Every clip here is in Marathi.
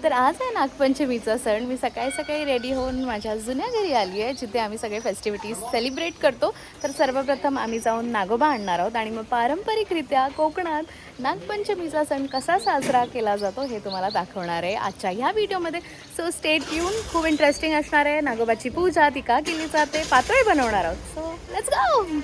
तर आज आहे नागपंचमीचा सण. मी सकाळी सकाळी रेडी होऊन माझ्या जुन्या घरी आली आहे, जिथे आम्ही सगळे फेस्टिव्हिटीज सेलिब्रेट करतो. तर सर्वप्रथम आम्ही जाऊन नागोबा आणणार आहोत आणि मग पारंपरिकरित्या कोकणात नागपंचमीचा सण कसा साजरा केला जातो हे तुम्हाला दाखवणार आहे आजच्या ह्या व्हिडिओमध्ये. सो स्टे ट्यून, खूप इंटरेस्टिंग असणार आहे. नागोबाची पूजा ती का केली जाते, पातोळी बनवणार आहोत. So let's go.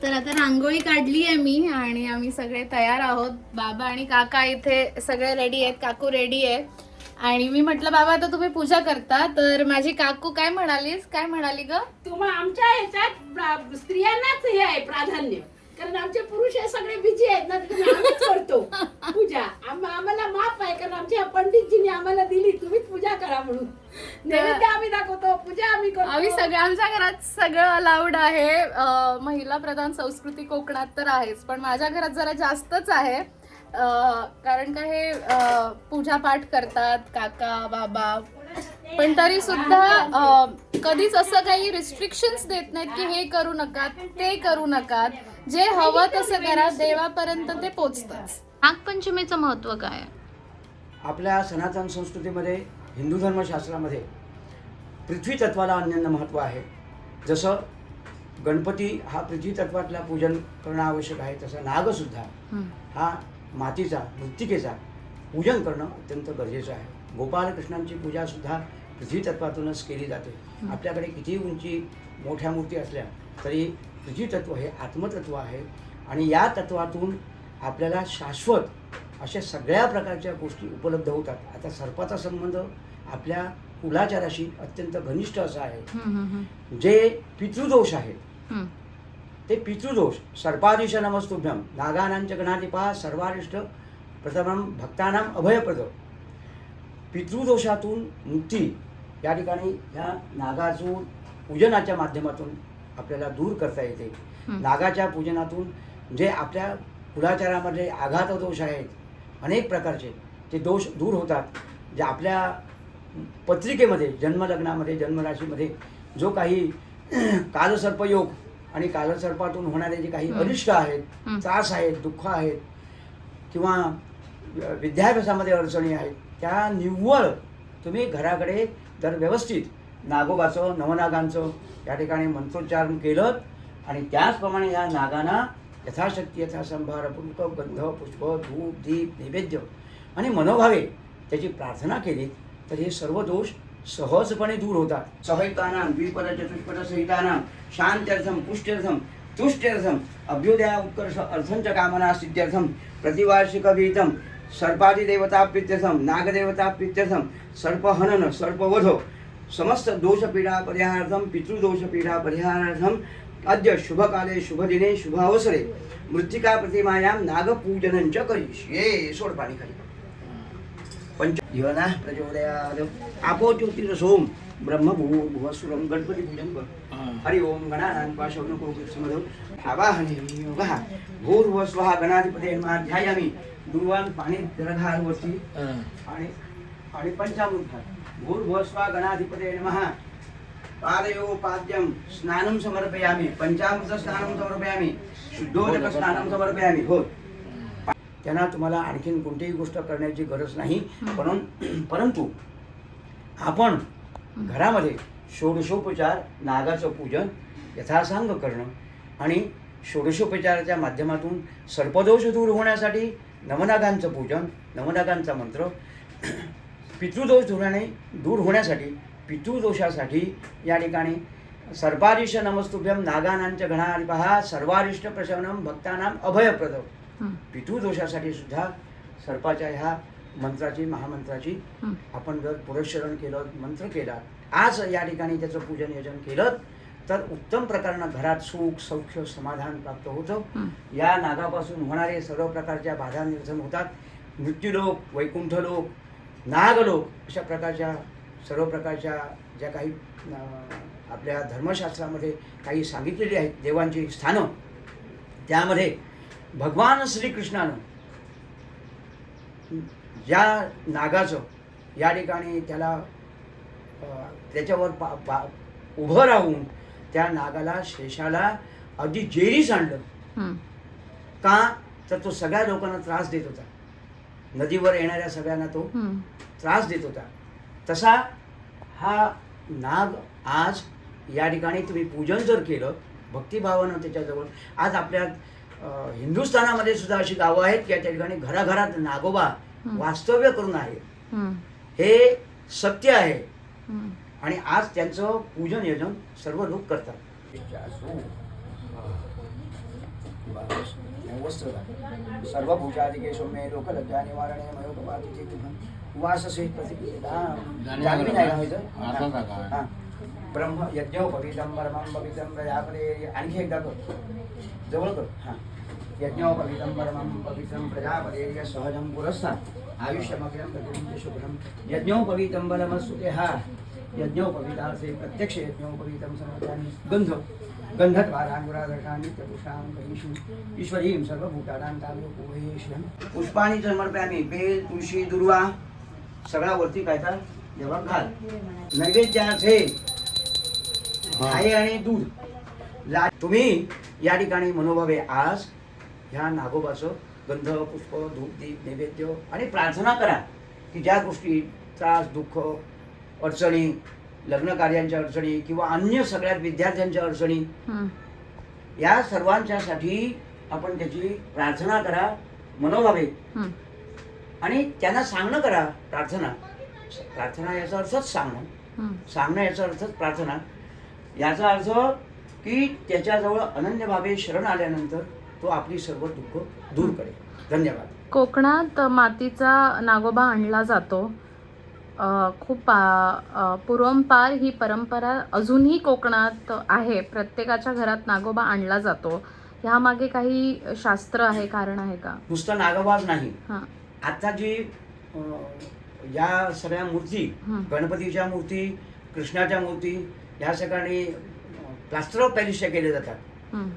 तर आता रांगोळी काढली आहे मी आणि आम्ही सगळे तयार आहोत. बाबा आणि काका इथे सगळे रेडी आहेत, काकू रेडी आहे. आणि मी म्हटलं बाबा आता तुम्ही पूजा करता, तर माझी काकू काय म्हणाली ग? तुम्हाला आमच्या ह्याच्यात स्त्रियांनाच हे आहे प्राधान्य, कारण आमचे पुरुष हे सगळे बिझी आहेत ना, तुम्ही आम्हीच करतो पूजा. आम्हाला माफ आहे, कारण आमच्या पंडितजींनी आम्हाला दिली तुम्हीच पूजा करा म्हणून. नैवेद्य आम्ही दाखवतो, पूजा आम्ही करतो. आम्ही आमच्या घरात सगळं अलाउड आहे. महिला प्रधान संस्कृती कोकणात तर आहेच, पण माझ्या घरात जरा जास्तच आहे. कारण का हे पूजा पाठ करतात काका बाबा, पण तरी सुद्धा कधीच असं काही रिस्ट्रिक्शन्स देत नाहीत की हे करू नका ते करू नका. जे हवं तसं करा, देवापर्यंत ते पोचतच. नागपंचमीचं महत्व काय आहे? आपल्या सनातन संस्कृतीमध्ये, हिंदू धर्मशास्त्रामध्ये पृथ्वी तत्वाला अनन्य महत्त्व आहे. जसं गणपती हा पृथ्वी तत्वातला पूजन करणं आवश्यक आहे, तसं नागसुद्धा हा मातीचा, मृत्तिकेचा पूजन करणं अत्यंत गरजेचं आहे. गोपालकृष्णांची पूजासुद्धा पृथ्वी तत्वातूनच केली जाते. आपल्याकडे कितीही उंची मोठ्या मूर्ती असल्या तरी पृथ्वी तत्व हे आत्मतत्व आहे आणि या तत्वातून आपल्याला शाश्वत अशा सगळ्या प्रकारच्या गोष्टी उपलब्ध होतात. आता सर्पाचा संबंध आपल्या कुलाचाराशी अत्यंत घनिष्ठ असा आहे. जे पितृदोष आहेत ते पितृदोष, सर्पादिश नमस्तुभ्यम नागानांच गणाधिपा सर्वारिष्ट प्रथमम भक्तानाम अभयप्रद. पितृदोषातून मुक्ती या ठिकाणी ह्या नागाचं पूजनाच्या माध्यमातून आपल्याला दूर करता येते. नागाच्या पूजनातून जे आपल्या कुलाचारामध्ये आघात दोष आहेत अनेक प्रकारचे, ते दोष दूर होतात. जे आपल्या पत्रिकेमध्ये, जन्मलग्नामध्ये, जन्मराशीमध्ये जो काही कालसर्पयोग आणि कालसर्पातून होणारे जे काही अरिष्ट आहेत, त्रास आहेत, दुःख आहेत किंवा विद्याभ्यासामध्ये अडचणी आहेत, त्या निव्वळ तुम्ही घराकडे जर व्यवस्थित नागोबाचं, नवनागांचं या ठिकाणी मंत्रोच्चारण केलं आणि त्याचप्रमाणे या नागांना यथाशक्ती यथासंभार पूर्वक गंध, पुष्प, धूप, दीप, नैवेद्य आणि मनोभावे त्याची प्रार्थना केली तर हे सर्व दोष सहजपणे दूर होतात. सहितानां द्विपद चतुष्पद सहितानां शांत्यर्थम पुष्ट्यर्थम तुष्ट्यर्थम अभ्युदय उत्कर्ष अर्थंच कामना सिद्ध्यर्थम प्रतिवार्षिक विहितम सर्पादिदेवता प्रीत्यर्थम नागदेवता प्रीत्यर्थम सर्पहनन सर्पवध समस्त दोषपीडा परिहारार्थम पितृदोषपीडा परिहारार्थम अद्य शुभकाले शुभदिने शुभावसरे मृत्तिका प्रतिमायां नागपूजनंच करिष्ये. सोड पाणी खाली. पंच योना प्रचोदयात् आपो ज्योतिरसोम ब्रह्मभूर्भुवस्सुरं. गणपती पूजन कर. हरि ओम गणानां शौनकोपस्मदो आवाहने योगः भूर्भुवस्वः गणाधिपते नमः. ध्यायामि दुर्वान पाणी जलधारवरती आणि पंचामृत घाल. भूर्भुवस्वः गणाधिपते नमः. पादयोपाद्यं स्नानं समर्पयामि. पंचामृत स्नानं समर्पयामि. शुद्धोदक स्नानं समर्पयामि. हो. त्यांना तुम्हाला आणखीन कोणतीही गोष्ट करण्याची गरज नाही. परंतु आपण घरामध्ये षोडशोपचार नागाचं पूजन यथासांग करणं आणि षोडशोपचाराच्या माध्यमातून सर्पदोष दूर होण्यासाठी नवनागांचं पूजन, नवनागांचा मंत्र, पितृदोष दूर होण्यासाठी पितृदोषासाठी या ठिकाणी सर्पारिष्ट नमस्तुभ्यं नागानांच गणाधिपः सर्वारिष्ट प्रशमनं भक्तानां अभयप्रद. पितृदोषासाठी सुद्धा सर्पाच्या ह्या मंत्राची, महामंत्राची आपण जर पुरस्चरण केलं, मंत्र केला, आज या ठिकाणी त्याचं पूजन यजन केलं तर उत्तम प्रकारानं घरात सुख सौख्य समाधान प्राप्त होतं. या नागापासून होणारे सर्व प्रकारच्या बाधा निरसन होतात. मृत्यूलोक, वैकुंठलोक, नागलोक अशा प्रकारच्या सर्व प्रकारच्या ज्या काही आपल्या धर्मशास्त्रामध्ये काही सांगितलेली आहेत देवांची स्थानं, त्यामध्ये भगवान श्रीकृष्णानं ज्या नागाचं या ठिकाणी त्याला त्याच्यावर उभं राहून त्या नागाला, शेषाला अगदी जेरीस आणलं. का तर तो सगळ्या लोकांना त्रास देत होता. नदीवर येणाऱ्या सगळ्यांना तो त्रास देत होता. तसा हा नाग आज या ठिकाणी तुम्ही पूजन जर केलं भक्तिभावानं त्याच्याजवळ, आज आपल्या हिंदुस्थानामध्ये सुद्धा अशी गावं आहेत की त्या ठिकाणी घराघरात नागोबा वास्तव्य करून आहे. हे सत्य आहे आणि आज त्यांचं पूजन यजन सर्व लोक करतात. सर्व भूषादिके सौम्ये लोकलज्जा निवारणे मयोगपातिके वाससे जाणवी नाही का व्हायचं. ब्रह्म यज्ञोपवीतं परमं पवित्रं प्रजापते. आणखी एकदा कर, जवळ कर. हां. यज्ञोपवीतं परमं पवित्रं प्रजापते सहजं पुरस्तात् आयुष्यमग्रं प्रतिदिनं शुभ्रं. यज्ञोपवीतं बलमस्तुते. हा यज्ञोपवीतार्थे प्रत्यक्ष यज्ञोपवीतं समर्पयामि. गंधद्वारांगुरादर्शानि चतुषां करीषु ईश्वरीं सर्वभूतानां ताम्योपवेशं. पुष्पाणि समर्पयामि. बेल, तुळशी, दुर्वा सगळा वरती काय तर जेव्हा घाल. नैवेद्यार्थे आहे आणि दूध. तुम्ही या ठिकाणी मनोभावे आज ह्या नागोबाचं गंध, पुष्प, धूप, दीप, नैवेद्य आणि प्रार्थना करा की ज्या गोष्टी त्रास, दुःख, अडचणी, लग्न कार्यांच्या अडचणी किंवा अन्य सगळ्या विद्यार्थ्यांच्या अडचणी, या सर्वांच्यासाठी आपण त्याची प्रार्थना करा मनोभावे आणि त्यांना सांगणं करा. प्रार्थना याचा अर्थच सांगणं याचा अर्थच प्रार्थना. याचा अर्थ की त्याच्याजवळ अनन्यभावे शरण आल्यानंतर तो आपली सर्व दुःख दूर करेल. धन्यवाद. कोकणात मातीचा नागोबा आणला जातो. खूप पूर्वंपार ही परंपरा अजूनही कोकणात आहे. प्रत्येकाच्या घरात नागोबा आणला जातो. ह्यामागे काही शास्त्र आहे, कारण आहे का? नुसतं नागोबाच नाही, आता जी या सगळ्या मूर्ती, गणपतीच्या मूर्ती, कृष्णाच्या मूर्ती, या सगळ्यांनी प्लास्टर ऑफ पॅरिसच्या केल्या जातात.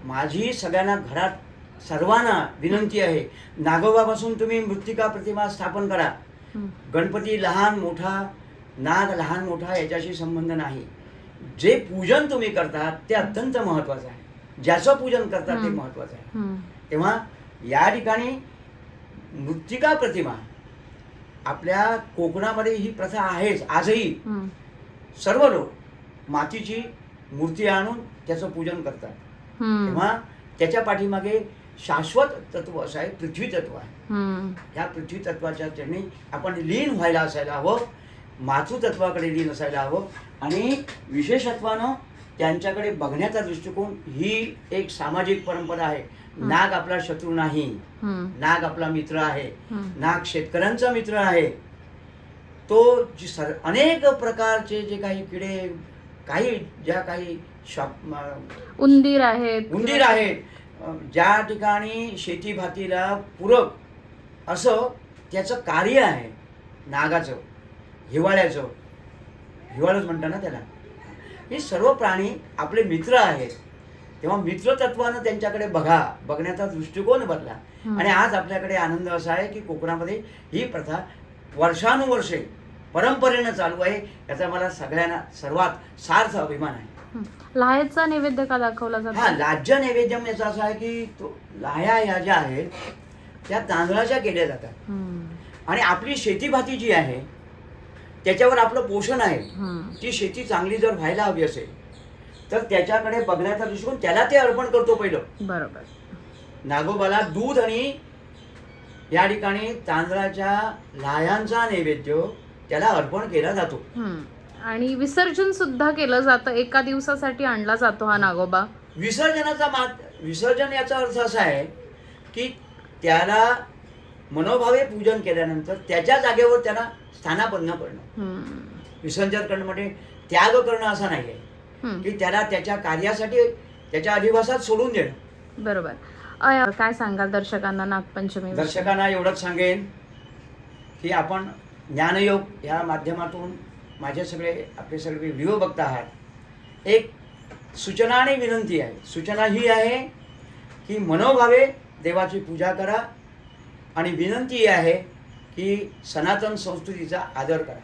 माझी सगळ्यांना घरात सर्वांना विनंती आहे, नागोबापासून तुम्ही मृत्तिका प्रतिमा स्थापन करा. गणपती लहान मोठा, नाग लहान मोठा याच्याशी संबंध नाही. जे पूजन तुम्ही करतात ते अत्यंत महत्वाचं आहे. ज्याचं पूजन करतात ते महत्वाचं आहे. तेव्हा या ठिकाणी मृत्तिका प्रतिमा आपल्या कोकणामध्ये ही प्रथा आहेच. आजही सर्व लोक मातीची मूर्ती आणून त्याचं पूजन करतात. तेव्हा त्याच्या पाठीमागे शाश्वत तत्व असं आहे, पृथ्वी तत्व आहे. ह्या पृथ्वी तत्वाच्या चरणी आपण लीन व्हायला असायला हवं, मातृतत्वाकडे लीन असायला हवं. आणि विशेषत्वानं त्यांच्याकडे बघण्याचा दृष्टिकोन ही एक सामाजिक परंपरा आहे. नाग आपला शत्रू नाही, नाग आपला मित्र आहे. नाग शेतकऱ्यांचा मित्र आहे. तो अनेक प्रकारचे जे काही किडे, काही ज्या काही उंदीर आहेत, ज्या ठिकाणी शेतीभातीला पूरक असं त्याचं कार्य आहे नागाचं, हिवाळ्याचं, हिवाळंच म्हणतात ना त्याला, हे सर्व प्राणी आपले मित्र आहेत. तेव्हा मित्रतत्वानं त्यांच्याकडे बघण्याचा दृष्टिकोन बदला. आणि आज आपल्याकडे आनंद असा आहे की कोकणामध्ये ही प्रथा वर्षानुवर्षे परंपरेनं चालू आहे. याचा मला सगळ्यांना सर्वात सार्थ अभिमान आहे. लाह्याचा नैवेद्य का दाखवला हा, जातो? लाज्य नैवेद्यम याचा असा आहे की तो लाह्या या ज्या आहेत त्या तांदळाच्या केल्या जातात. आणि आपली शेतीभाती जी आहे त्याच्यावर आपलं पोषण आहे. ती शेती चांगली जर व्हायला हवी असेल तर त्याच्याकडे बघण्याचा दृष्टिकोन, त्याला ते अर्पण करतो पहिलं. बरोबर. नागोबाला दूध आणि या ठिकाणी तांदळाच्या लाह्यांचा नैवेद्य त्याला अर्पण केला जातो. आणि विसर्जन सुद्धा केलं जातं, एका दिवसासाठी आणला जातो हा नागोबा. विसर्जन याचा अर्थ असा आहे की त्याला मनोभावे पूजन केल्यानंतर त्याच्या जागेवर त्याला स्थानापन्न करणं. विसर्जन करणं म्हणजे त्याग करणं असं नाही आहे की त्याला त्याच्या कार्यासाठी त्याच्या अधिवासात सोडून देणं. बरोबर. काय सांगाल दर्शकांना नागपंचमी? दर्शकांना एवढंच सांगेन की आपण ज्ञानयोग ह्या माध्यमातून आपले सगळे व्हिडिओ बघता आहात. एक सूचना आणि विनंती आहे. सूचना ही आहे की मनोभावे देवाची पूजा करा आणि विनंती आहे की सनातन संस्कृतीचा आदर करा.